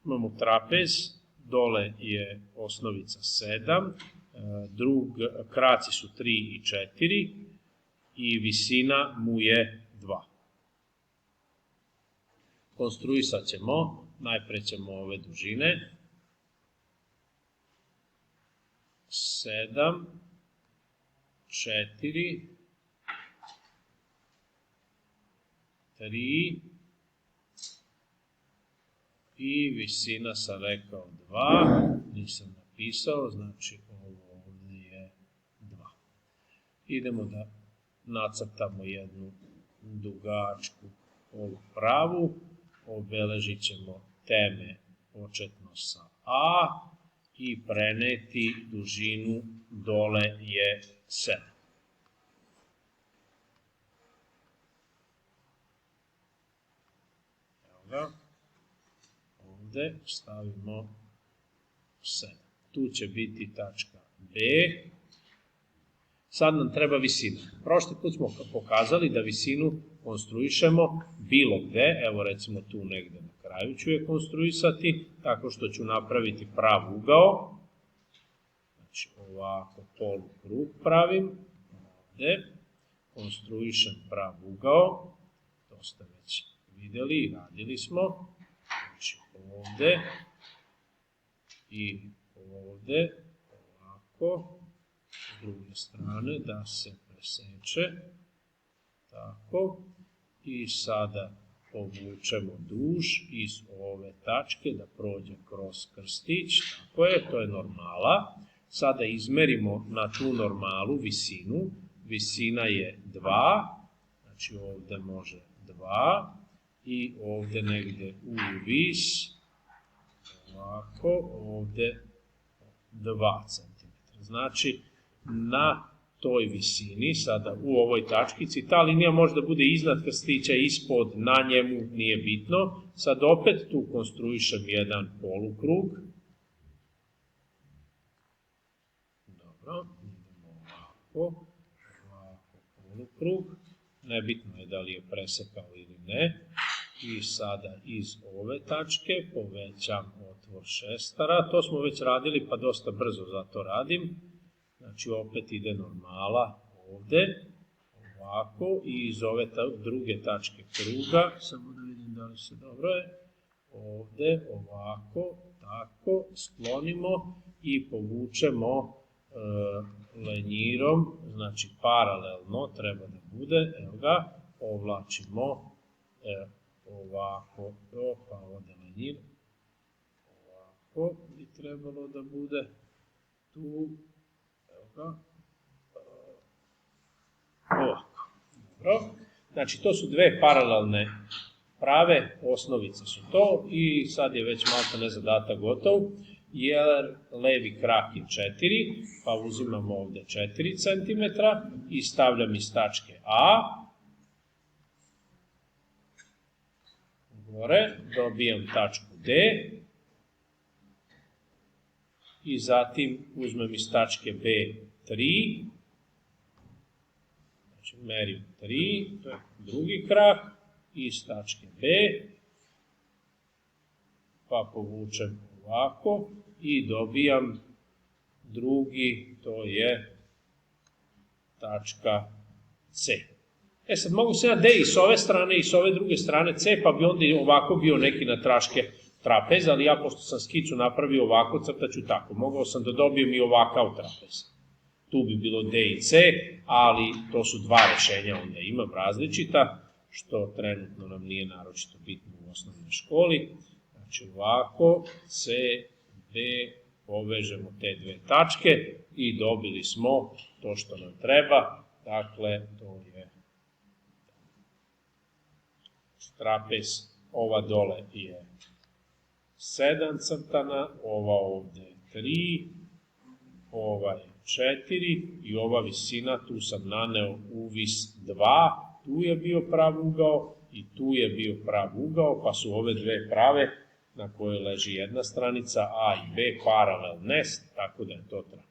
imamo trapez, dole je osnovica 7, kraci su 3 i 4 i visina mu je 2. Konstruisat ćemo, najpre ćemo ove dužine, 7, 4, 3 i visina sam rekao 2, nisam napisao, znači ovo ovdje je 2. Idemo da nacrtamo jednu dugačku ovu pravu, obeležit ćemo teme početno sa A i preneti dužinu dole je 7. Evo ga, ovdje stavimo 7. Tu će biti tačka B. Sad nam treba visina. Prošli put smo pokazali da visinu konstruišemo bilo gde, evo recimo tu negde na kraju ću je konstruisati, tako što ću napraviti prav ugao, znači ovako polukrug pravim, ovde, konstruišem prav ugao, to ste već videli i radili smo, znači ovde i ovde, ovako, s druge strane da se preseče, tako, i sada povučemo duž iz ove tačke da prođe kroz krstić, tako je, to je normala. Sada izmerimo na tu normalu visinu, visina je 2, znači ovde može 2 i ovde negde u vis, ovako, ovde 2 cm. Znači, na toj visini, sada u ovoj tačkici, ta linija može da bude iznad krstića, ispod, na njemu, nije bitno. Sad opet tu konstruišem jedan polukrug. Dobro, idemo ovako, polukrug. Nebitno je da li je presekao ili ne. I sada iz ove tačke povećam otvor šestara. To smo već radili, pa dosta brzo zato radim. Znači opet ide normala ovde, ovako, i iz ove druge tačke kruga, samo da vidim da li se dobro je, ovde, ovako, tako, sklonimo i povučemo lenjirom, znači paralelno treba da bude, evo ga, povlačimo ovako, pa ovde lenjir, ovako bi trebalo da bude tu, ovako. Dobro. Znači, to su dve paralelne prave, osnovice su to i sad je već maltene zadatak gotov, jer levi krak je 4, pa uzimamo ovde 4 cm i stavljam iz tačke A, gore, dobijam tačku D, i zatim uzmem iz tačke B 3, znači merim 3, to je drugi krak, iz tačke B, pa povučem ovako i dobijam drugi, to je tačka C. E sad mogu se ja D i s ove strane i s ove druge strane C, pa bi onda ovako bio neki natraške trapez, ali ja pošto sam skicu napravio ovako, crtaću tako. Mogao sam da dobijem i ovakav trapez. Tu bi bilo D i C, ali to su dva rešenja, onda imam različita, što trenutno nam nije naročito bitno u osnovnoj školi. Znači ovako, C, D, povežemo te dve tačke i dobili smo to što nam treba. Dakle, to je trapez, ova dole je 7 crtana, ova ovde je 3, ova je 4 i ova visina, tu sam naneo uvis 2, tu je bio prav ugao i tu je bio prav ugao, pa su ove dve prave na kojoj leži jedna stranica A i B paralelne, tako da je to trapez.